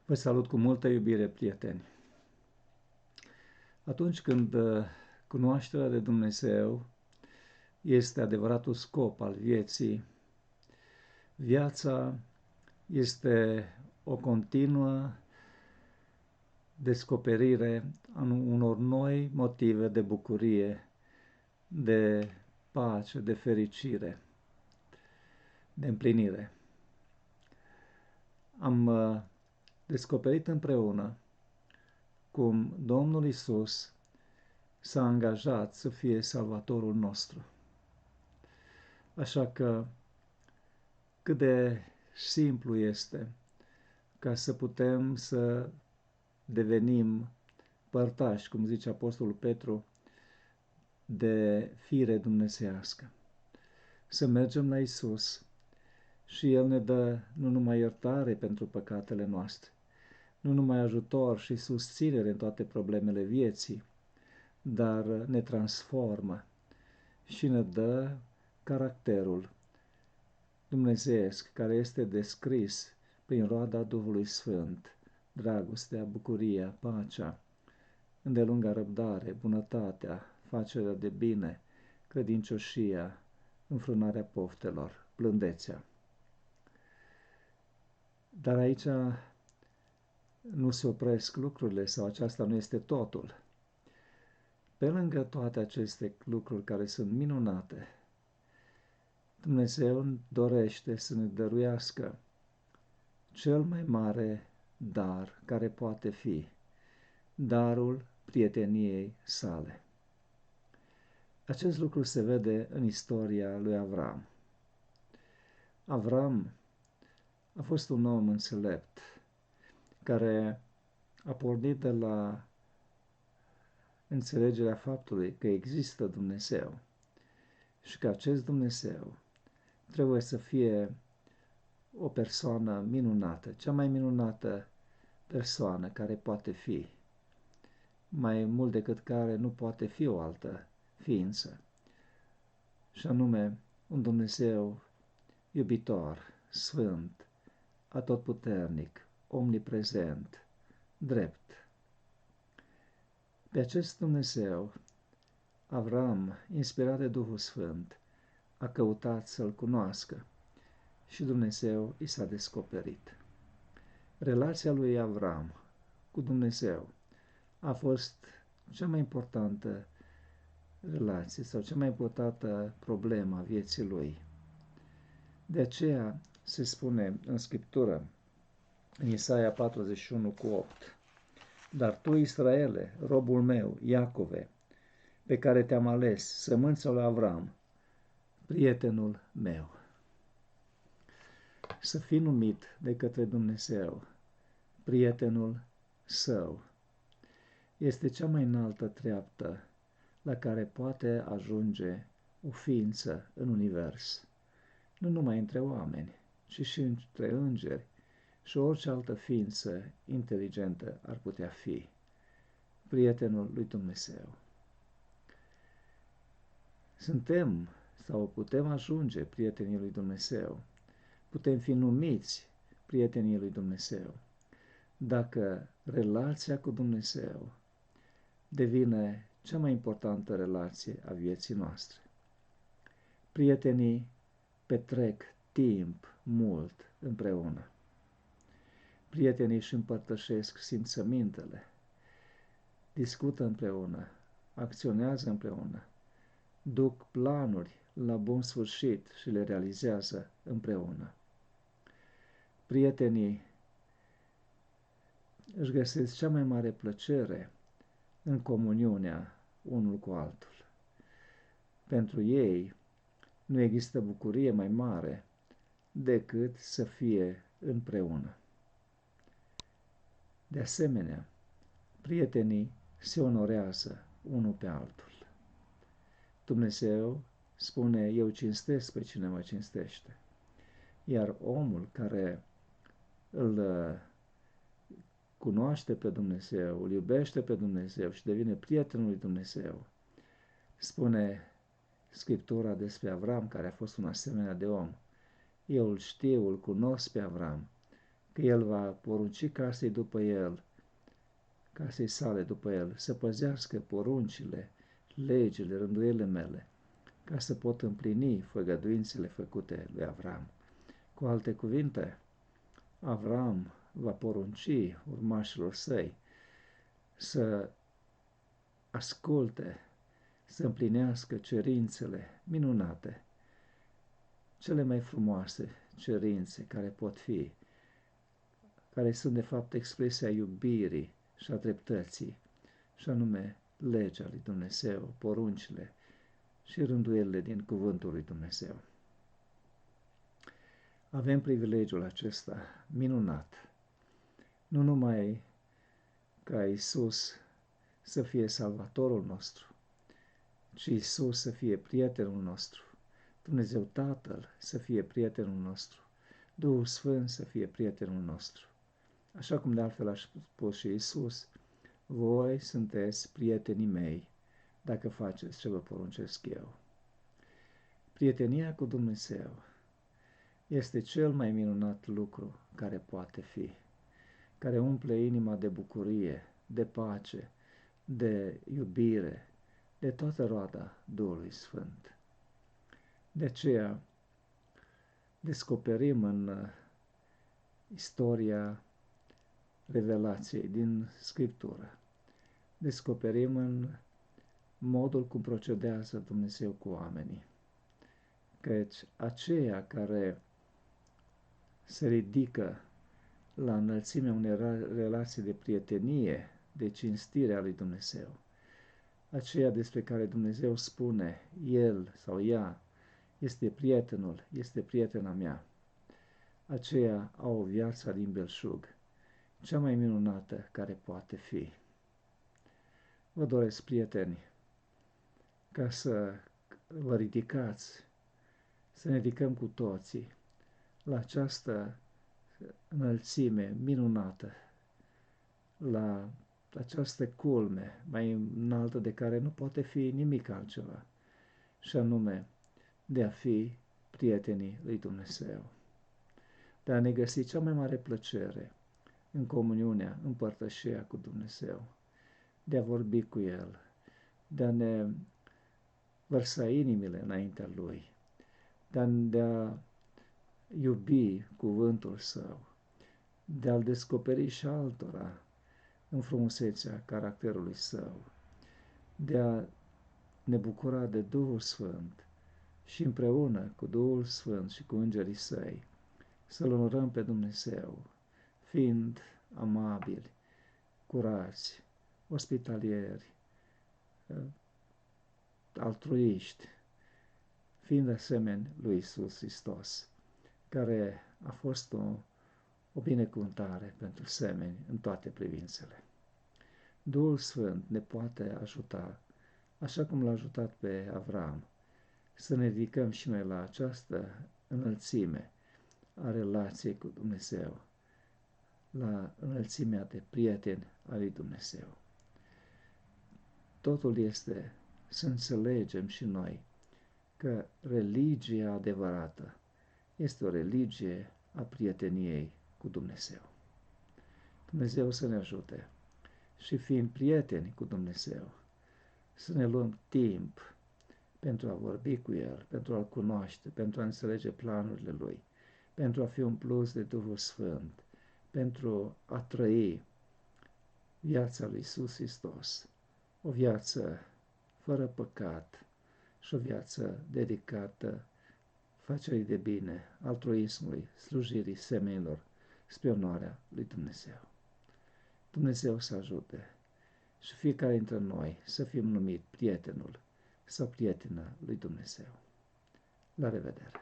Vă salut cu multă iubire, prieteni. Atunci când cunoașterea de Dumnezeu este adevăratul scop al vieții, viața este o continuă descoperire a unor noi motive de bucurie, de pace, de fericire, de împlinire. Am descoperit împreună cum Domnul Isus s-a angajat să fie salvatorul nostru. Așa că cât de simplu este ca să putem să devenim părtași, cum zice Apostolul Petru, de fire dumnezeiască. Să mergem la Isus și El ne dă nu numai iertare pentru păcatele noastre, nu numai ajutor și susținere în toate problemele vieții, dar ne transformă și ne dă caracterul dumnezeiesc care este descris prin roada Duhului Sfânt, dragostea, bucuria, pacea, îndelunga răbdare, bunătatea, facerea de bine, credincioșia, înfrânarea poftelor, blândețea. Dar aici nu se opresc lucrurile sau aceasta nu este totul. Pe lângă toate aceste lucruri care sunt minunate, Dumnezeu dorește să ne dăruiască cel mai mare dar care poate fi, darul prieteniei sale. Acest lucru se vede în istoria lui Avram. Avram a fost un om înțelept care a pornit de la înțelegerea faptului că există Dumnezeu și că acest Dumnezeu trebuie să fie o persoană minunată, cea mai minunată persoană care poate fi, mai mult decât care nu poate fi o altă ființă, și anume un Dumnezeu iubitor, sfânt, atotputernic, omniprezent, drept. Pe acest Dumnezeu, Avram, inspirat de Duhul Sfânt, a căutat să-L cunoască și Dumnezeu i s-a descoperit. Relația lui Avram cu Dumnezeu a fost cea mai importantă relație sau cea mai importantă problemă a vieții lui. De aceea se spune în Scriptură, în Isaia 41:8, Dar tu, Israele, robul meu, Iacove, pe care te-am ales, sămânța lui Avram, prietenul meu. Să fii numit de către Dumnezeu, prietenul său, este cea mai înaltă treaptă la care poate ajunge o ființă în univers, nu numai între oameni, ci și între îngeri și orice altă ființă inteligentă ar putea fi, prietenul lui Dumnezeu. Suntem sau putem ajunge prietenii lui Dumnezeu, putem fi numiți prietenii lui Dumnezeu, dacă relația cu Dumnezeu devine cea mai importantă relație a vieții noastre. Prietenii petrec timp mult împreună. Prietenii își împărtășesc simțămintele, discută împreună, acționează împreună, duc planuri la bun sfârșit și le realizează împreună. Prietenii își găsesc cea mai mare plăcere în comuniunea unul cu altul. Pentru ei nu există bucurie mai mare decât să fie împreună. De asemenea, prietenii se onorează unul pe altul. Dumnezeu spune, eu cinstesc pe cine mă cinstește, iar omul care îl cunoaște pe Dumnezeu, îl iubește pe Dumnezeu și devine prietenul lui Dumnezeu, spune Scriptura despre Avram, care a fost un asemenea de om. Eu îl știu, îl cunosc pe Avram, că El va porunci casei sale după El, să păzească poruncile, legile, rânduielile mele, ca să pot împlini făgăduințele făcute lui Avram. Cu alte cuvinte, Avram va porunci urmașilor săi să asculte, să împlinească cerințele minunate, cele mai frumoase cerințe care pot fi, care sunt de fapt expresia iubirii și a dreptății, și anume legea lui Dumnezeu, poruncile și rânduielile din cuvântul lui Dumnezeu. Avem privilegiul acesta minunat, nu numai ca Iisus să fie salvatorul nostru, ci Iisus să fie prietenul nostru, Dumnezeu Tatăl să fie prietenul nostru, Duhul Sfânt să fie prietenul nostru. Așa cum de altfel a spus și Iisus, voi sunteți prietenii mei dacă faceți ce vă poruncesc eu. Prietenia cu Dumnezeu este cel mai minunat lucru care poate fi, care umple inima de bucurie, de pace, de iubire, de toată roada Duhului Sfânt. De aceea descoperim în istoria revelației din Scriptură, descoperim în modul cum procedează Dumnezeu cu oamenii, căci aceia care se ridică la înălțimea unei relații de prietenie, de cinstire a lui Dumnezeu, aceea despre care Dumnezeu spune, el sau ea este prietenul, este prietena mea, aceia au o viață din belșug, cea mai minunată care poate fi. Vă doresc, prieteni, ca să vă ridicați, să ne ridicăm cu toții la această înălțime minunată, la această culme mai înaltă de care nu poate fi nimic altceva, și anume de a fi prietenii lui Dumnezeu, de a ne găsi cea mai mare plăcere în comuniunea, în părtășia cu Dumnezeu, de a vorbi cu El, de a ne vărsa inimile înaintea Lui, de a iubi cuvântul Său, de a-L descoperi și altora în frumusețea caracterului Său, de a ne bucura de Duhul Sfânt și împreună cu Duhul Sfânt și cu îngerii Săi să-L onorăm pe Dumnezeu, fiind amabili, curați, ospitalieri, altruiști, fiind asemeni lui Iisus Hristos, care a fost o binecuvântare pentru semeni în toate privințele. Duhul Sfânt ne poate ajuta, așa cum l-a ajutat pe Avram, să ne ridicăm și noi la această înălțime a relației cu Dumnezeu, la înălțimea de prieteni al lui Dumnezeu. Totul este să înțelegem și noi că religia adevărată este o religie a prieteniei cu Dumnezeu. Dumnezeu să ne ajute și fiind prieteni cu Dumnezeu, să ne luăm timp pentru a vorbi cu El, pentru a-L cunoaște, pentru a înțelege planurile Lui, pentru a fi umpluți de Duhul Sfânt, pentru a trăi viața lui Iisus Hristos, o viață fără păcat și o viață dedicată facerii de bine, altruismului, slujirii semenilor spre onoarea lui Dumnezeu. Dumnezeu să ajute și fiecare dintre noi să fim numit prietenul sau prietena lui Dumnezeu. La revedere!